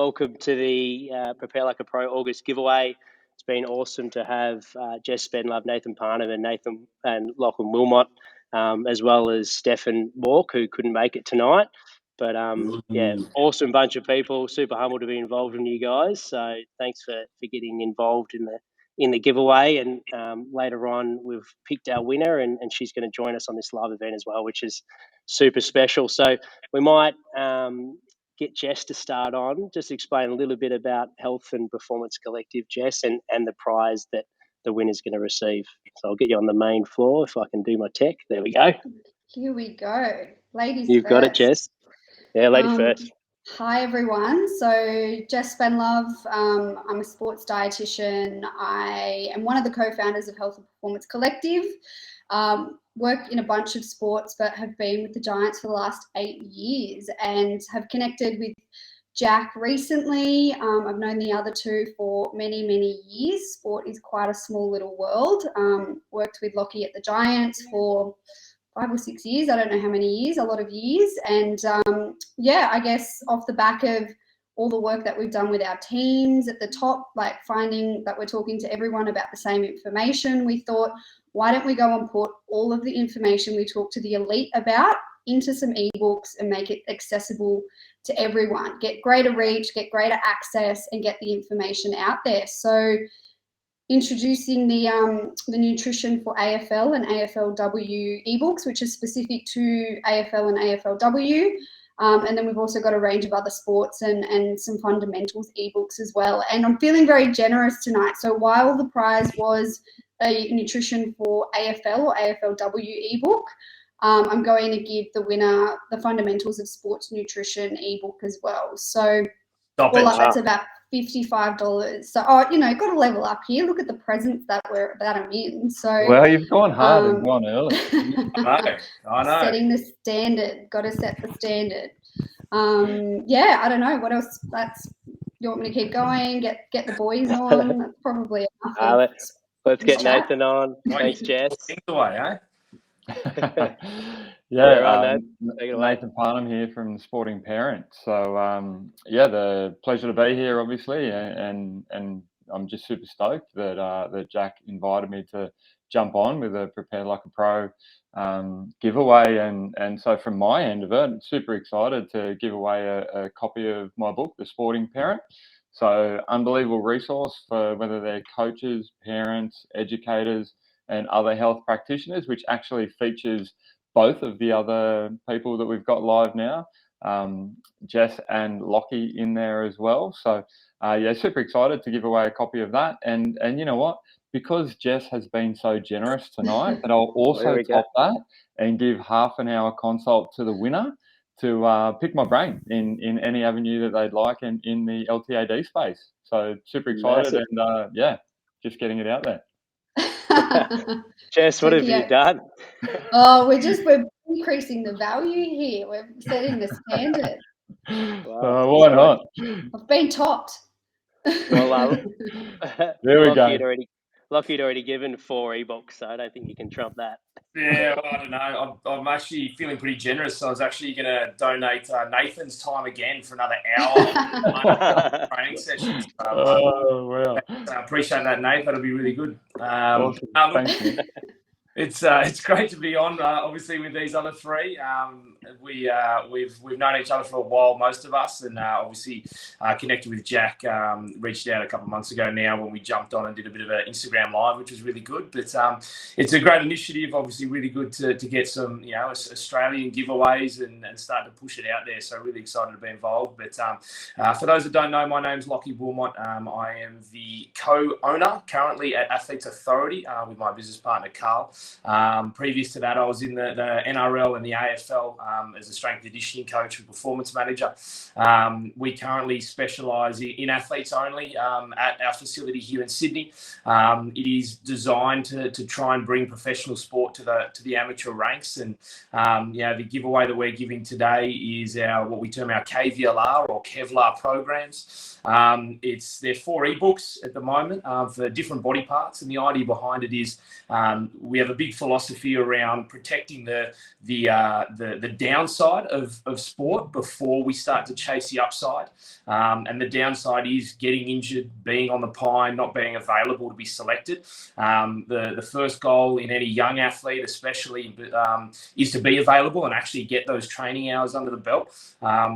welcome to the Prepare Like a Pro August giveaway. It's been awesome to have Jess Ben Love, Nathan Parnham, and Lachlan Wilmot, as well as Stefan Walk, who couldn't make it tonight. But awesome bunch of people. Super humble to be involved in you guys. So thanks for getting involved in the giveaway. And later on, we've picked our winner, and she's going to join us on this live event as well, which is super special. So we might get Jess to start on, just explain a little bit about Health and Performance Collective, Jess, and the prize that the winner's going to receive. So I'll get you on the main floor if I can do my tech. There we go. Here we go. Ladies You've first. got it, Jess. Yeah, lady first. Hi, everyone. So Jess Ben Love, I'm a sports dietitian. I am one of the co-founders of Health and Performance Collective. Work in a bunch of sports, but have been with the Giants for the last 8 years and have connected with Jack recently. I've known the other two for many, many years. Sport is quite a small little world. Worked with Lockie at the Giants for 5 or 6 years. I don't know how many years, a lot of years. And I guess off the back of all the work that we've done with our teams at the top, like finding that we're talking to everyone about the same information, we thought, why don't we go and put all of the information we talk to the elite about into some ebooks and make it accessible to everyone, get greater reach, get greater access, and get the information out there. So introducing the nutrition for AFL and AFLW ebooks, which is specific to AFL and AFLW. And then we've also got a range of other sports and some fundamentals ebooks as well. And I'm feeling very generous tonight. So while the prize was a nutrition for AFL or AFLW ebook, I'm going to give the winner the fundamentals of sports nutrition ebook as well. So that's about $55. So, got to level up here. Look at the presents that I'm in. So, well, you've gone hard and gone early. I know. Setting the standard. Got to set the standard. I don't know what else. You want me to keep going? Get the boys on. That's probably enough. Let's get Nathan on. Thanks, Jess. Things away, eh? Nathan Parnham here from Sporting Parent. So, the pleasure to be here, obviously, and I'm just super stoked that Jack invited me to jump on with a Prepare Like a Pro giveaway, and so from my end of it, super excited to give away a copy of my book, The Sporting Parent. So, unbelievable resource for whether they're coaches, parents, educators, and other health practitioners, which actually features both of the other people that we've got live now, Jess and Lockie in there as well. So, super excited to give away a copy of that. And you know what? Because Jess has been so generous tonight, that I'll also top that and give half an hour consult to the winner to pick my brain in any avenue that they'd like and in the LTAD space. So super excited. Massive. And just getting it out there. Jess, what have you done? We're increasing the value here. We're setting the standard. Wow. Why not? I've been topped. Well, there we go. Lockie had already given 4 ebooks, so I don't think you can trump that. Yeah, well, I don't know. I'm actually feeling pretty generous. So I was actually going to donate Nathan's time again for another hour training session. Wow. I appreciate that, Nate. That'll be really good. Awesome. Thank you. It's great to be on, obviously, with these other three. We've known each other for a while, most of us, and obviously connected with Jack. Reached out a couple of months ago now when we jumped on and did a bit of an Instagram live, which was really good. But it's a great initiative. Obviously, really good to get some Australian giveaways and start to push it out there. So really excited to be involved. But for those that don't know, my name's Lachlan Wilmot. I am the co-owner currently at Athletes Authority with my business partner Carl. Previous to that, I was in the NRL and the AFL as a strength and conditioning coach and performance manager. We currently specialise in athletes only at our facility here in Sydney. It is designed to try and bring professional sport to the amateur ranks, and the giveaway that we're giving today is what we term our KVLR or Kevlar programs. They're 4 ebooks at the moment for different body parts, and the idea behind it is we have a big philosophy around protecting the downside of sport before we start to chase the upside. And the downside is getting injured, being on the pine, not being available to be selected. The first goal in any young athlete, especially, is to be available and actually get those training hours under the belt.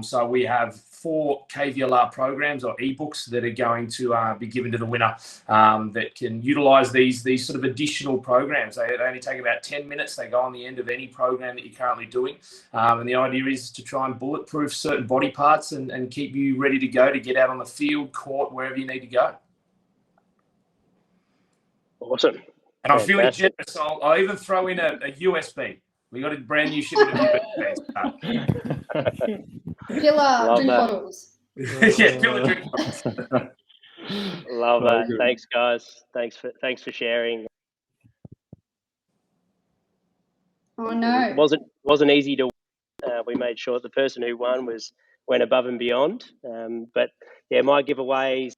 So we have 4 KVLR programs or ebooks that are going to be given to the winner that can utilize these sort of additional programs. They only take about 10 minutes. They go on the end of any program that you're currently doing. And the idea is to try and bulletproof certain body parts and keep you ready to go to get out on the field, court, wherever you need to go. Awesome. And I'm feeling generous. I'll even throw in a USB. We got a brand new shipment of USBs. Pillar drink bottles. Yeah, pillar drink bottles. Love that. Thanks, guys. Thanks for sharing. Oh no, It wasn't easy to. We made sure the person who won went above and beyond. But yeah, my giveaways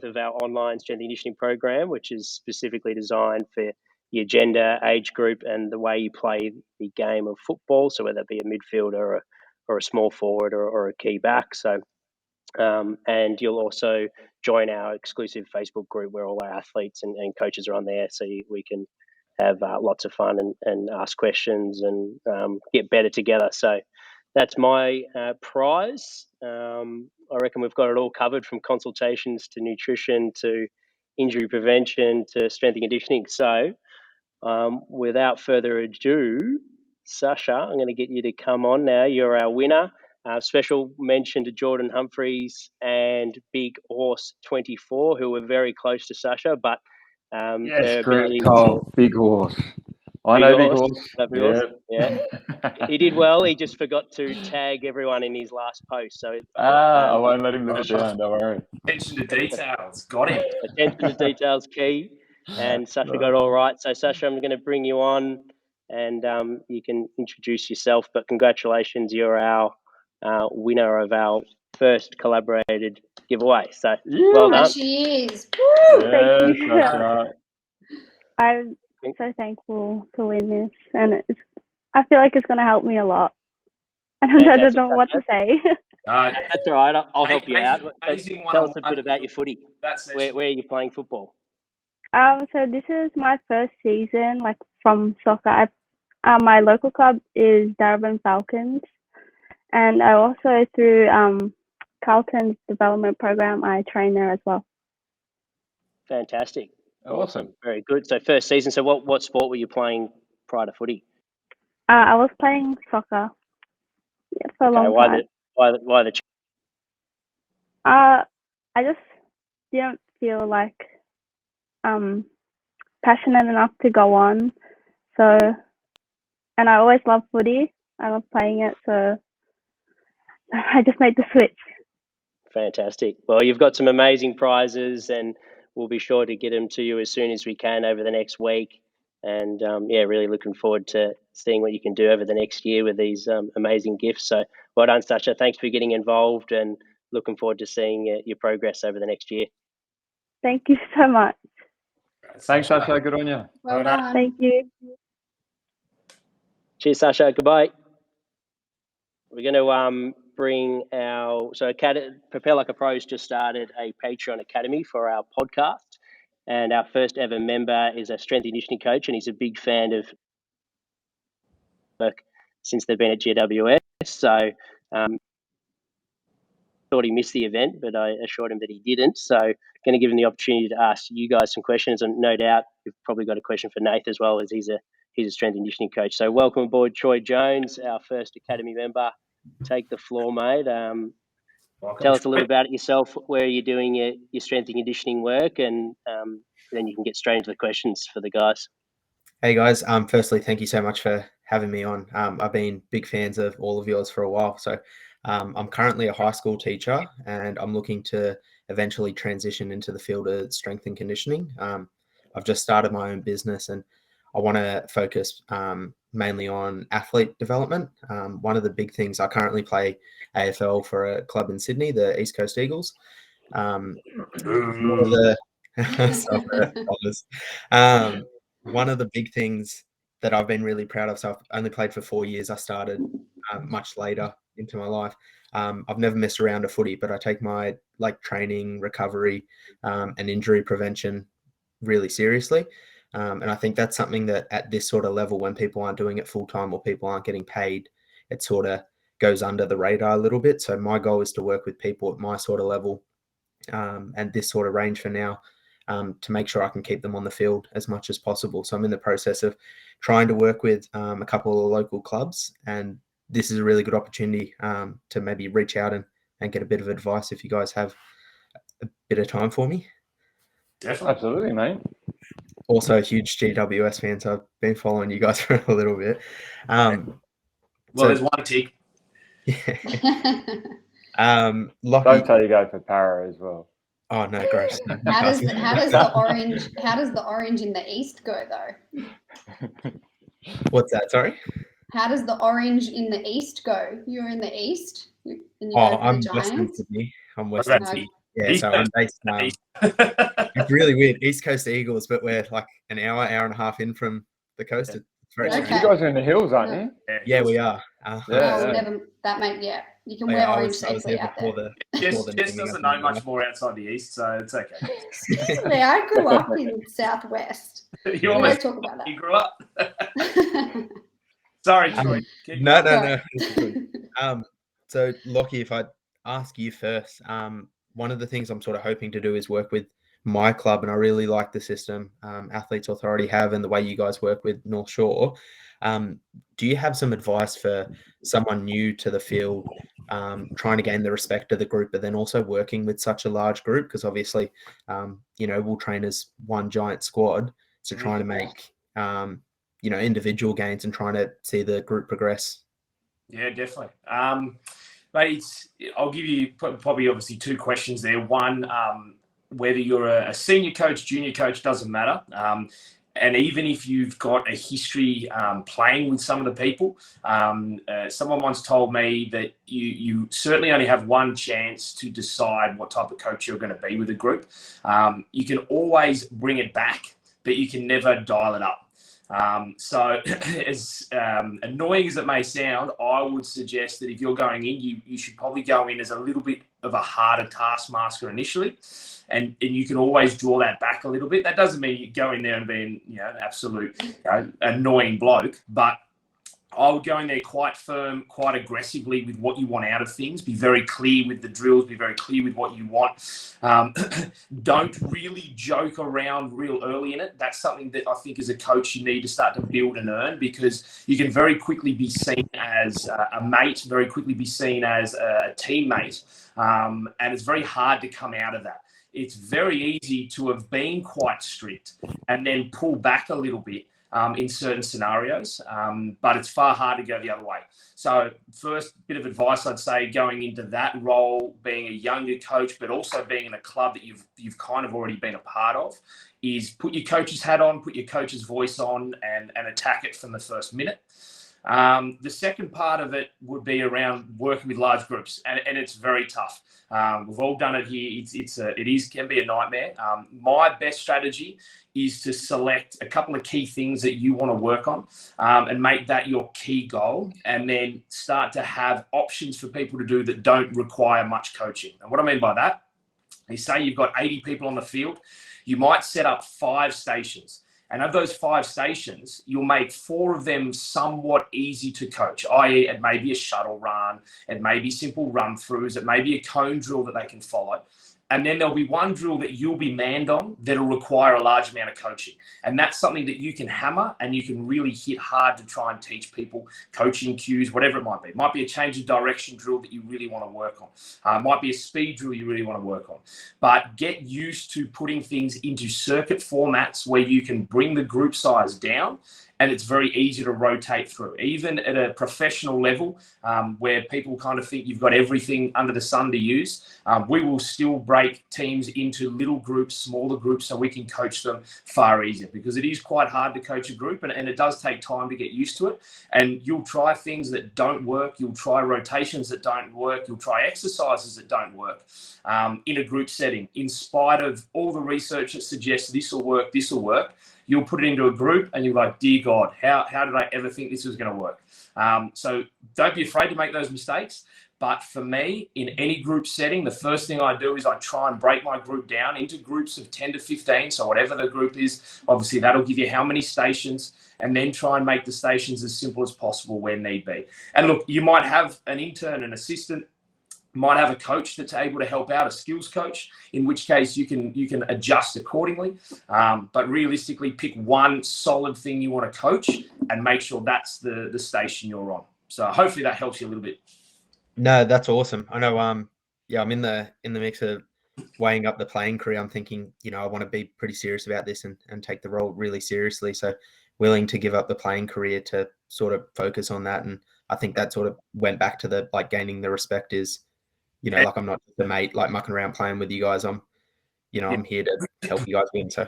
of our online strength and conditioning program, which is specifically designed for your gender, age group, and the way you play the game of football. So whether it be a midfielder or a small forward or a key back. So, and you'll also join our exclusive Facebook group where all our athletes and coaches are on there, so we can have lots of fun and ask questions and get better together. So that's my prize. I reckon we've got it all covered, from consultations to nutrition to injury prevention to strength and conditioning. So without further ado, Sacha, I'm going to get you to come on now. You're our winner. Special mention to Jordan Humphreys and Bigorse24, who were very close to Sacha, but yes, great call, Bigorse. I know Bigorse. Yeah. He did well. He just forgot to tag everyone in his last post. So I won't let him live it down. Don't worry. Attention to details. Got him. Attention to details key. And Sacha got it all right. So Sacha, I'm going to bring you on, and you can introduce yourself. But congratulations, you're our winner of our first collaborated giveaway. So well done. There she is. Woo! Yeah, Thank you. that's right. I'm so thankful to win this, and I feel like it's going to help me a lot. And I don't know what to say. That's all right. I'll help you out. Tell us a bit about your footy. Where are you playing football? So this is my first season, like, from soccer. My local club is Darabin Falcons, and I also, through Carlton's development program, I train there as well. Fantastic. Awesome. Very good. So first season. So what sport were you playing prior to footy? I was playing soccer for a long time. Why the? I just didn't feel like passionate enough to go on. So, and I always loved footy. I love playing it. So I just made the switch. Fantastic. Well, you've got some amazing prizes, and we'll be sure to get them to you as soon as we can over the next week. And really looking forward to seeing what you can do over the next year with these amazing gifts. So well done, Sacha. Thanks for getting involved, and looking forward to seeing your progress over the next year. Thank you so much. Thanks, Sacha. Good on you. Well done. Thank you. Cheers, Sacha. Goodbye. We're going to bring Prepare Like a Pro's just started a Patreon Academy for our podcast. And our first ever member is a strength and conditioning coach, and he's a big fan of work since they've been at GWS. So thought he missed the event, but I assured him that he didn't. So going to give him the opportunity to ask you guys some questions, and no doubt you've probably got a question for Nath as well, as he's a strength and conditioning coach. So welcome aboard, Troy Jones, our first Academy member. Take the floor, mate. Tell us a little about yourself, where you're doing your strength and conditioning work, and then you can get straight into the questions for the guys. Hey guys, firstly, thank you so much for having me on. I've been big fans of all of yours for a while. So I'm currently a high school teacher, and I'm looking to eventually transition into the field of strength and conditioning. I've just started my own business, and I want to focus mainly on athlete development. One of the big things, I currently play AFL for a club in Sydney, the East Coast Eagles. One of the big things that I've been really proud of, so I've only played for 4 years. I started much later into my life. I've never messed around a footy, but I take my training, recovery, and injury prevention really seriously. And I think that's something that at this sort of level, when people aren't doing it full time or people aren't getting paid, it sort of goes under the radar a little bit. So my goal is to work with people at my sort of level and this sort of range for now, to make sure I can keep them on the field as much as possible. So I'm in the process of trying to work with a couple of local clubs, and this is a really good opportunity to maybe reach out and get a bit of advice if you guys have a bit of time for me. Definitely. Absolutely, mate. Also a huge GWS fan, so I've been following you guys for a little bit. There's one tick. Yeah. Don't tell you go for Para as well. Oh no, gross. How does the orange in the east go though? What's that? Sorry. How does the orange in the east go? You're in the east. And you I'm Western Sydney. I'm Western Sydney. Yeah, so I'm based. It's really weird. East Coast Eagles, but we're like an hour and a half in from the coast. It's very strange. You guys are in the hills, aren't you? Yeah, we are. You can wear orange safely out there. Jess doesn't know much more outside the east, so it's okay. Excuse me, I grew up in Southwest. You almost talk about that. You grew up. Sorry. No. So, Lockie, if I ask you first, one of the things I'm sort of hoping to do is work with my club, and I really like the system Athletes Authority have and the way you guys work with North Shore. Do you have some advice for someone new to the field, trying to gain the respect of the group, but then also working with such a large group? Because obviously, we'll train as one giant squad, so trying to make individual gains and trying to see the group progress. Yeah, definitely. Mate, I'll give you probably obviously two questions there. One, whether you're a senior coach, junior coach, doesn't matter. And even if you've got a history playing with some of the people, someone once told me that you certainly only have one chance to decide what type of coach you're going to be with a group. You can always bring it back, but you can never dial it up. So as annoying as it may sound, I would suggest that if you're going in, you should probably go in as a little bit of a harder taskmaster initially. And you can always draw that back a little bit. That doesn't mean you go in there and being, an absolute annoying bloke, but I would go in there quite firm, quite aggressively with what you want out of things. Be very clear with the drills. Be very clear with what you want. Don't really joke around real early in it. That's something that I think as a coach you need to start to build and earn, because you can very quickly be seen as a mate, very quickly be seen as a teammate, and it's very hard to come out of that. It's very easy to have been quite strict and then pull back a little bit in certain scenarios, but it's far harder to go the other way. So first bit of advice I'd say going into that role, being a younger coach, but also being in a club that you've kind of already been a part of, is put your coach's hat on, put your coach's voice on, and attack it from the first minute. The second part of it would be around working with large groups, and it's very tough. We've all done it here. It can be a nightmare. My best strategy is to select a couple of key things that you want to work on, and make that your key goal, and then start to have options for people to do that don't require much coaching. And what I mean by that is, say you've got 80 people on the field, you might set up 5 stations. And of those 5 stations, you'll make 4 of them somewhat easy to coach, i.e. it may be a shuttle run, it may be simple run-throughs, it may be a cone drill that they can follow. And then there'll be one drill that you'll be manned on that'll require a large amount of coaching. And that's something that you can hammer and you can really hit hard to try and teach people coaching cues, whatever it might be. It might be a change of direction drill that you really want to work on. It might be a speed drill you really want to work on. But get used to putting things into circuit formats where you can bring the group size down, and it's very easy to rotate through. Even at a professional level, where people kind of think you've got everything under the sun to use, we will still break teams into little groups, smaller groups, so we can coach them far easier, because it is quite hard to coach a group, and it does take time to get used to it. And you'll try things that don't work. You'll try rotations that don't work. You'll try exercises that don't work in a group setting. In spite of all the research that suggests this will work, you'll put it into a group and you're like, dear God, how did I ever think this was going to work? So don't be afraid to make those mistakes. But for me, in any group setting, the first thing I do is I try and break my group down into groups of 10 to 15. So whatever the group is, obviously that'll give you how many stations, and then try and make the stations as simple as possible where need be. And look, you might have an intern, an assistant, might have a coach that's able to help out, a skills coach, in which case you can adjust accordingly. But realistically, pick one solid thing you want to coach and make sure that's the station you're on. So hopefully that helps you a little bit. No, that's awesome. I know. Yeah, I'm in the mix of weighing up the playing career. I'm thinking, I want to be pretty serious about this and take the role really seriously. So willing to give up the playing career to sort of focus on that. And I think that sort of went back to the gaining the respect is, like I'm not just a mate like mucking around playing with you guys. I'm here to help you guys win. So,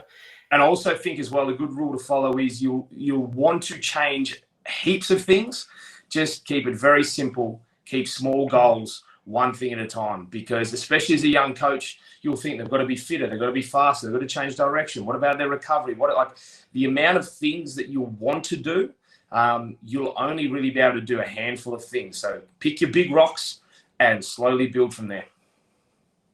and I also think as well, a good rule to follow is you'll want to change heaps of things. Just keep it very simple. Keep small goals, one thing at a time, because especially as a young coach, you'll think they've got to be fitter, they've got to be faster, they've got to change direction. What about their recovery? The amount of things that you'll want to do, you'll only really be able to do a handful of things. So pick your big rocks and slowly build from there.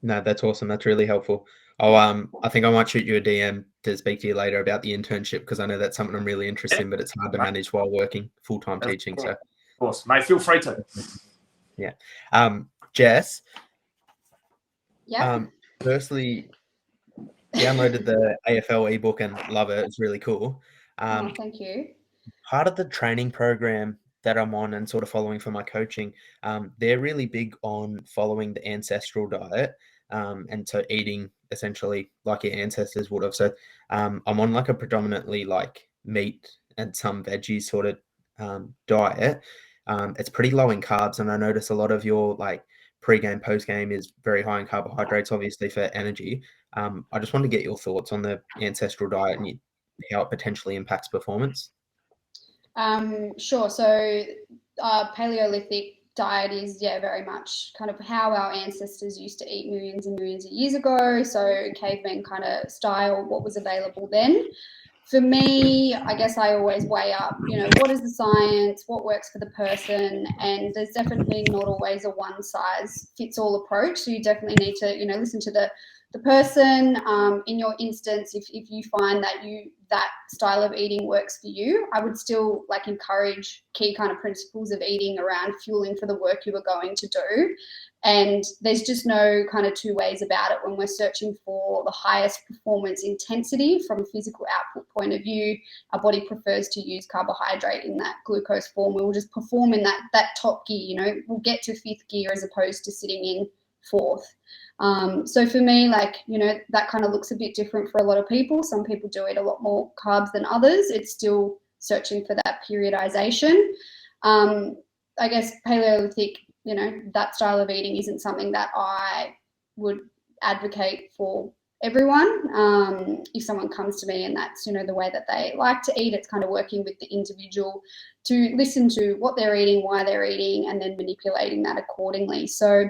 No, that's awesome. That's really helpful. I think I might shoot you a DM to speak to you later about the internship, because I know that's something I'm really interested in, but it's hard to manage while working full-time teaching. So, of course, mate, feel free to. Yeah. Jess. Yeah. Firstly, downloaded the AFL ebook and love it. It's really cool. Thank you. Part of the training program that I'm on and sort of following for my coaching, they're really big on following the ancestral diet, and so eating essentially like your ancestors would have. So I'm on like a predominantly like meat and some veggies sort of diet. It's pretty low in carbs, and I notice a lot of your like pre-game, post-game is very high in carbohydrates, obviously for energy. I just want to get your thoughts on the ancestral diet and how it potentially impacts performance. Sure. So Paleolithic diet is very much kind of how our ancestors used to eat millions and millions of years ago. So caveman kind of style, what was available then. For me, I guess I always weigh up, what is the science, what works for the person, and there's definitely not always a one-size-fits-all approach. So you definitely need to, listen to the person. In your instance, if you find that that style of eating works for you, I would still encourage key kind of principles of eating around fueling for the work you are going to do. And there's just no kind of two ways about it when we're searching for the highest performance intensity from a physical output point of view. Our body prefers to use carbohydrate in that glucose form. We will just perform in that top gear, we'll get to fifth gear as opposed to sitting in fourth. So for me, that kind of looks a bit different for a lot of people. Some people do eat a lot more carbs than others. It's still searching for that periodization. I guess Paleolithic, that style of eating isn't something that I would advocate for everyone. If someone comes to me and that's, the way that they like to eat, it's kind of working with the individual to listen to what they're eating, why they're eating, and then manipulating that accordingly. So,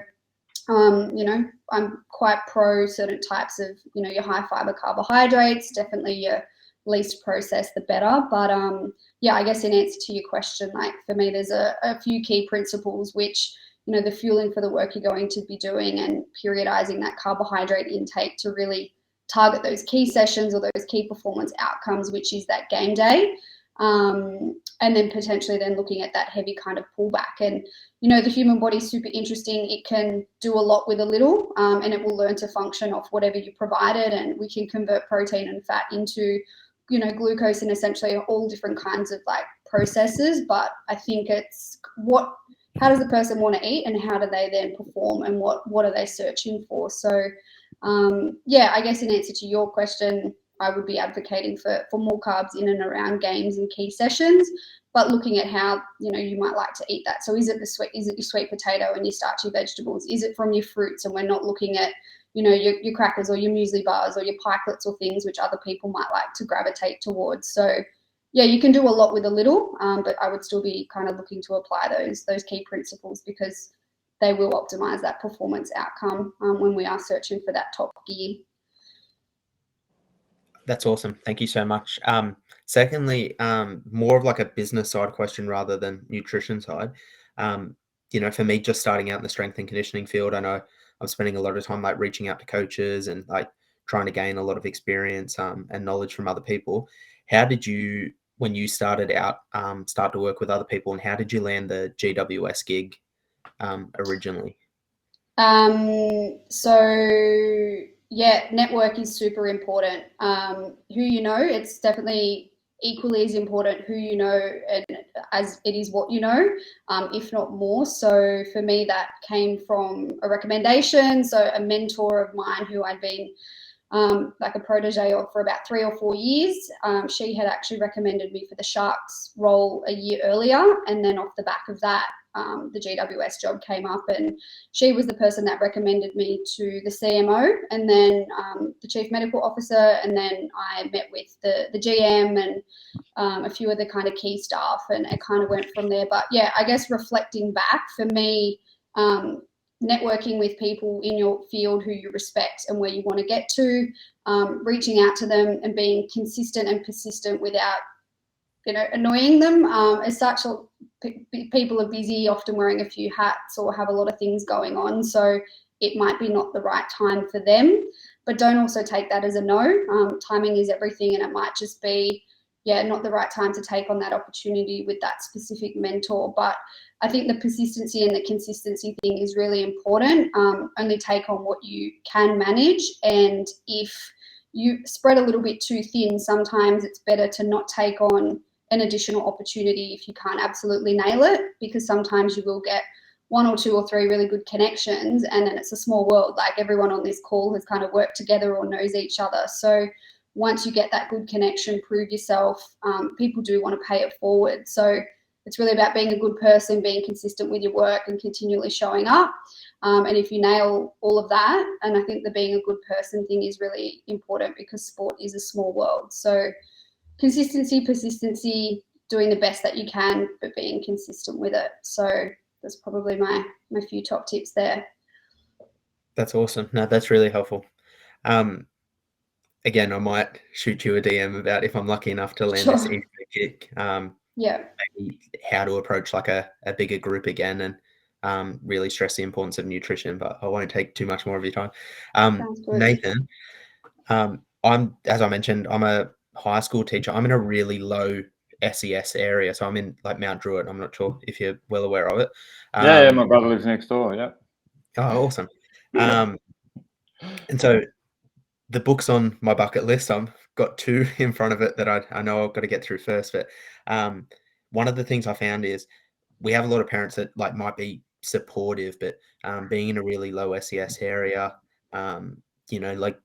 I'm quite pro certain types of, your high fiber carbohydrates, definitely your least processed, the better. But I guess in answer to your question, for me, there's a few key principles which, the fueling for the work you're going to be doing and periodizing that carbohydrate intake to really target those key sessions or those key performance outcomes, which is that game day. And then potentially then looking at that heavy kind of pullback. And, the human body is super interesting. It can do a lot with a little, and it will learn to function off whatever you provided. And we can convert protein and fat into, glucose and essentially all different kinds of processes. But I think it's how does the person want to eat and how do they then perform and what are they searching for? So, I guess in answer to your question, I would be advocating for more carbs in and around games and key sessions, but looking at how, you might like to eat that. So is it your sweet potato and your starchy vegetables? Is it from your fruits? And we're not looking at, your crackers or your muesli bars or your pikelets or things which other people might like to gravitate towards. So you can do a lot with a little, but I would still be kind of looking to apply those key principles because they will optimize that performance outcome when we are searching for that top gear. That's awesome. Thank you so much. Secondly, more of like a business side question rather than nutrition side. For me, just starting out in the strength and conditioning field, I know I'm spending a lot of time like reaching out to coaches and like trying to gain a lot of experience and knowledge from other people. How did you, when you started out, start to work with other people, and how did you land the GWS gig originally? Network is super important. Who you know, it's definitely equally as important who you know and as it is what you know, if not more. So for me, that came from a recommendation. So a mentor of mine who I'd been like a protege of for about 3 or 4 years. She had actually recommended me for the Sharks role a year earlier, and then off the back of that, the GWS job came up, and she was the person that recommended me to the CMO, and then the chief medical officer, and then I met with the GM and a few of the kind of key staff, and it kind of went from there. But yeah, I guess reflecting back, for me, networking with people in your field who you respect and where you want to get to, reaching out to them and being consistent and persistent without, annoying them. As such, people are busy, often wearing a few hats or have a lot of things going on. So it might be not the right time for them, but don't also take that as a no. Timing is everything, and it might just be, not the right time to take on that opportunity with that specific mentor. But I think the persistency and the consistency thing is really important. Only take on what you can manage. And if you spread a little bit too thin, sometimes it's better to not take on an additional opportunity if you can't absolutely nail it, because sometimes you will get 1 or 2 or 3 really good connections, and then it's a small world. Like everyone on this call has kind of worked together or knows each other. So once you get that good connection, prove yourself, people do want to pay it forward. So it's really about being a good person, being consistent with your work and continually showing up. And if you nail all of that, and I think the being a good person thing is really important, because sport is a small world. So consistency, persistency, doing the best that you can, but being consistent with it. So that's probably my few top tips there. That's awesome. No, that's really helpful. Again, I might shoot you a DM about if I'm lucky enough to land this evening gig. Maybe how to approach like a bigger group again, and really stress the importance of nutrition, but I won't take too much more of your time. Nathan, as I mentioned, I'm a high school teacher. I'm in a really low SES area, so I'm in like Mount Druitt. I'm not sure if you're well aware of it. Yeah, my brother lives next door. Yeah. Oh, awesome. And so the book's on my bucket list. I've got 2 in front of it that I know I've got to get through first. But one of the things I found is we have a lot of parents that like might be supportive, but being in a really low SES area, like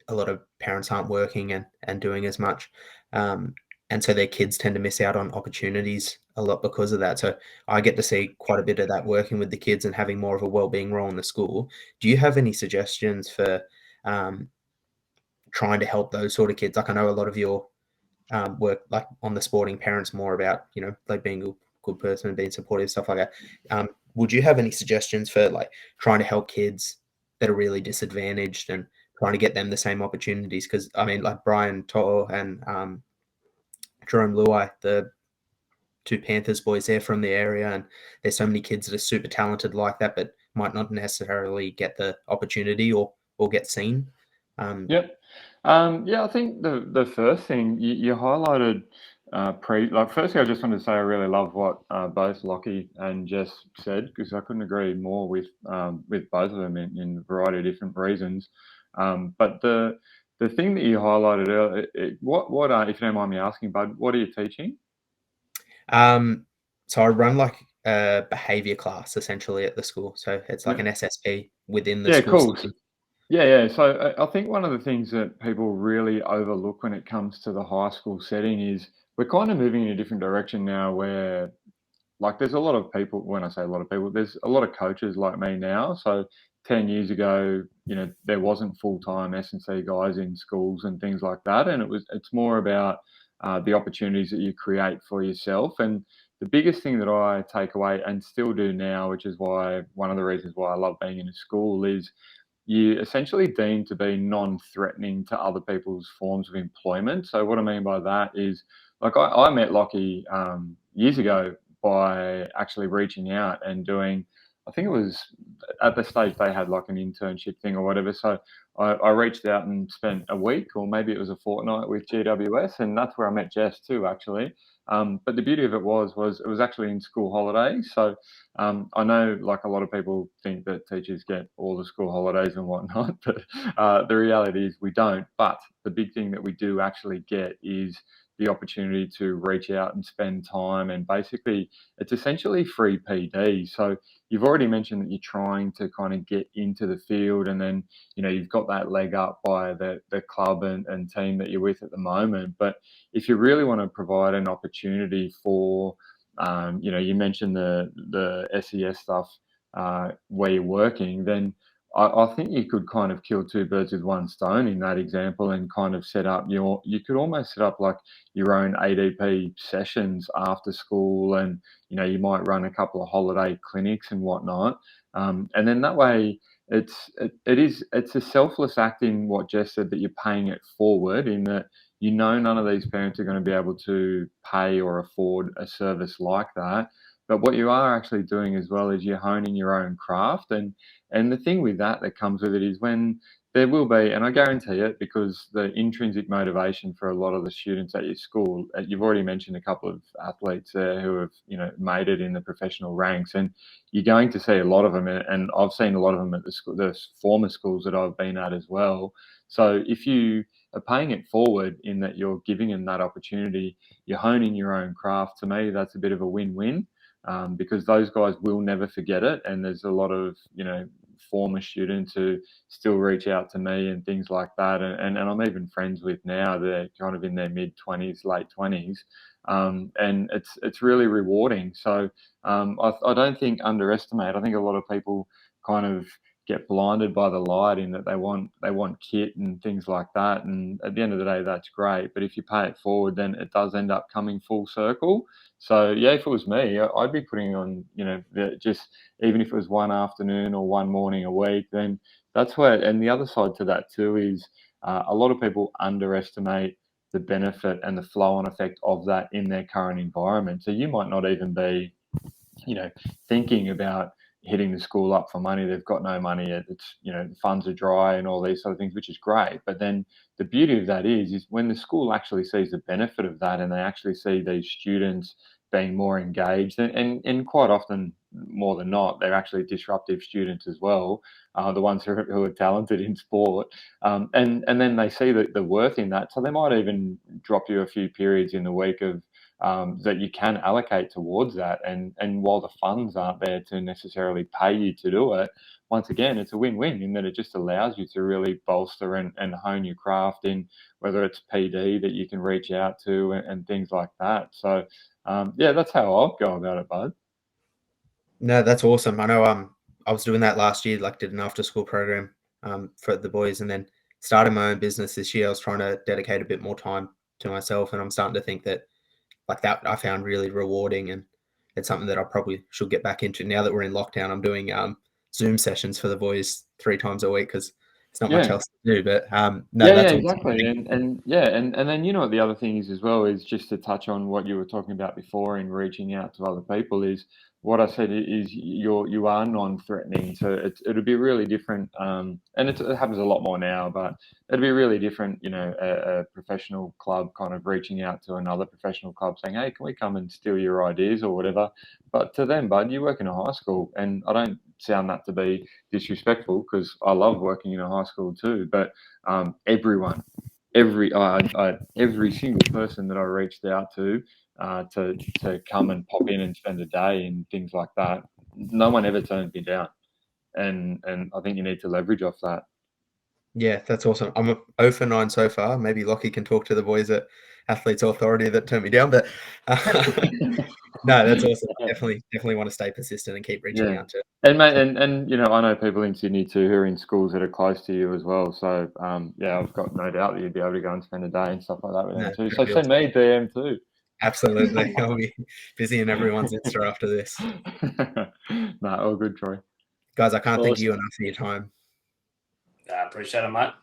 a lot of parents aren't working and doing as much. And so their kids tend to miss out on opportunities a lot because of that. So I get to see quite a bit of that working with the kids and having more of a well-being role in the school. Do you have any suggestions for trying to help those sort of kids? Like I know a lot of your work like on the sporting parents more about, like being a good person and being supportive, stuff like that. Would you have any suggestions for like trying to help kids that are really disadvantaged and trying to get them the same opportunities? Because I mean, like Brian To'o and Jerome Luai, the 2 Panthers boys, they're from the area, and there's so many kids that are super talented like that, but might not necessarily get the opportunity or get seen. Yep. I think the first thing you highlighted firstly, I just wanted to say I really love what both Lockie and Jess said, because I couldn't agree more with both of them in a variety of different reasons. But the thing that you highlighted earlier, what if you don't mind me asking, Bud, what are you teaching? So I run like a behavior class essentially at the school. So it's like an SSP within the school. Cool. Yeah. So I think one of the things that people really overlook when it comes to the high school setting is we're kind of moving in a different direction now, where like there's a lot of people, when I say a lot of people, there's a lot of coaches like me now. So 10 years ago, there wasn't full-time S&C guys in schools and things like that. And it's more about the opportunities that you create for yourself. And the biggest thing that I take away and still do now, which is why one of the reasons why I love being in a school, is you essentially deem to be non-threatening to other people's forms of employment. So what I mean by that is, like, I met Lockie years ago by actually reaching out and doing, I think it was at the stage they had like an internship thing or whatever. So I reached out and spent a week, or maybe it was a fortnight, with GWS, and that's where I met Jess too, actually. But the beauty of it was it was actually in school holidays. So I know, like, a lot of people think that teachers get all the school holidays and whatnot, but the reality is we don't. But the big thing that we do actually get is the opportunity to reach out and spend time, and basically it's essentially free PD. So you've already mentioned that you're trying to kind of get into the field, and then, you know, you've got that leg up by the club and team that you're with at the moment. But if you really want to provide an opportunity for, you know, you mentioned the SES stuff where you're working, then I think you could kind of kill two birds with one stone in that example, and kind of set up you could almost set up like your own ADP sessions after school, and, you know, you might run a couple of holiday clinics and whatnot. And then that way it's a selfless act in what Jess said, that you're paying it forward, in that, you know, none of these parents are going to be able to pay or afford a service like that. But what you are actually doing as well is you're honing your own craft. And the thing with that comes with it is, when there will be, and I guarantee it, because the intrinsic motivation for a lot of the students at your school, you've already mentioned a couple of athletes there who have, you know, made it in the professional ranks, and you're going to see a lot of them, and I've seen a lot of them at the former schools that I've been at as well. So if you are paying it forward in that you're giving them that opportunity, you're honing your own craft, to me, that's a bit of a win-win. Because those guys will never forget it. And there's a lot of, you know, former students who still reach out to me and things like that. And I'm even friends with now, they're kind of in their mid-20s, late 20s. And it's really rewarding. So I don't think underestimate. I think a lot of people kind of get blinded by the light, in that they want kit and things like that. And at the end of the day, that's great. But if you pay it forward, then it does end up coming full circle. So yeah, if it was me, I'd be putting on, you know, just, even if it was one afternoon or one morning a week, then that's where. And the other side to that too is a lot of people underestimate the benefit and the flow-on effect of that in their current environment. So you might not even be, you know, thinking about hitting the school up for money. They've got no money. It's, you know, the funds are dry and all these sort of things, which is great. But then the beauty of that is when the school actually sees the benefit of that, and they actually see these students being more engaged, and quite often, more than not, they're actually disruptive students as well, the ones who are talented in sport, and then they see the worth in that. So they might even drop you a few periods in the week of that you can allocate towards that. And while the funds aren't there to necessarily pay you to do it, once again, it's a win-win, in that it just allows you to really bolster and hone your craft in, whether it's PD that you can reach out to and things like that. So yeah, that's how I'll go about it, bud. No, that's awesome. I know I was doing that last year, like did an after school program for the boys, and then started my own business this year. I was trying to dedicate a bit more time to myself, and I'm starting to think that, like, that I found really rewarding, and it's something that I probably should get back into. Now that we're in lockdown, I'm doing Zoom sessions for the boys 3 times a week, because it's not much else to do. But no, yeah, that's exactly. And then, you know what the other thing is as well, is just to touch on what you were talking about before in reaching out to other people, is what I said is you are non-threatening. So it'll be really different, and it happens a lot more now, but it'd be really different, you know, a professional club kind of reaching out to another professional club saying, hey, can we come and steal your ideas or whatever? But to them, bud, you work in a high school, and I don't sound that to be disrespectful, because I love working in a high school too, but everyone, every single person that I reached out to come and pop in and spend a day and things like that, no one ever turned me down, and I think you need to leverage off that. Yeah, that's awesome. I'm 0 for 9 so far. Maybe Lockie can talk to the boys at Athletes Authority that turned me down, but no, that's awesome. I definitely want to stay persistent and keep reaching out to. And mate, and you know, I know people in Sydney too who are in schools that are close to you as well. So yeah, I've got no doubt that you'd be able to go and spend a day and stuff like that with them too. So send me a DM too. Absolutely. I'll be busy in everyone's Insta after this. No, all good, Troy. Guys, I can't thank you enough for your time. Appreciate it, mate.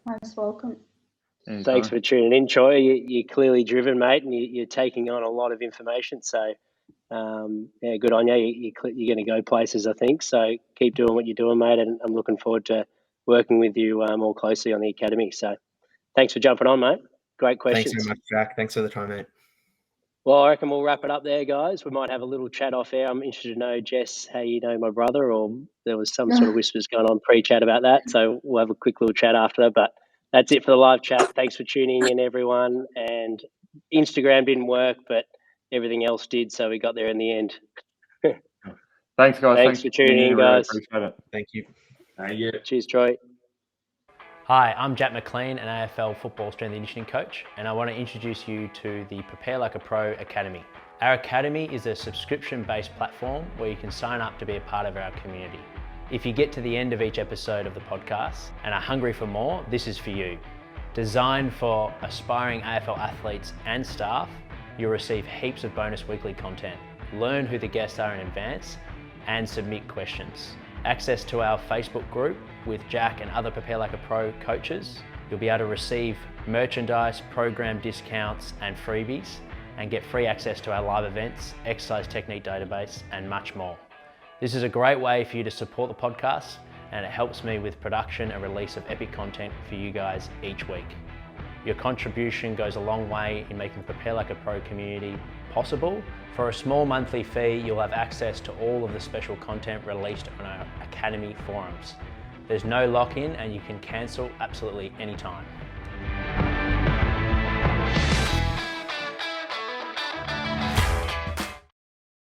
Most welcome. Thanks for tuning in, Troy. You're clearly driven, mate, and you're taking on a lot of information. So, yeah, good on you. You're going to go places, I think. So keep doing what you're doing, mate, and I'm looking forward to working with you more closely on the academy. So thanks for jumping on, mate. Great questions. Thanks so much, Jack. Thanks for the time, mate. Well, I reckon we'll wrap it up there, guys. We might have a little chat off air. I'm interested to know, Jess, how you know my brother, or there was some sort of whispers going on pre-chat about that. So we'll have a quick little chat after that. But that's it for the live chat. Thanks for tuning in, everyone. And Instagram didn't work, but everything else did. So we got there in the end. Thanks, guys. Thanks for tuning in, guys. Really appreciate it. Thank you. Yeah. Cheers, Troy. Hi, I'm Jack Mclean, an AFL football strength and conditioning coach, and I want to introduce you to the Prepare Like a Pro Academy. Our academy is a subscription-based platform where you can sign up to be a part of our community. If you get to the end of each episode of the podcast and are hungry for more, this is for you. Designed for aspiring AFL athletes and staff, you'll receive heaps of bonus weekly content, learn who the guests are in advance, and submit questions. Access to our Facebook group with Jack and other Prepare Like a Pro coaches. You'll be able to receive merchandise, program discounts and freebies, and get free access to our live events, exercise technique database, and much more. This is a great way for you to support the podcast, and it helps me with production and release of epic content for you guys each week. Your contribution goes a long way in making the Prepare Like a Pro community possible. For a small monthly fee, you'll have access to all of the special content released on our Academy forums. There's no lock-in and you can cancel absolutely anytime.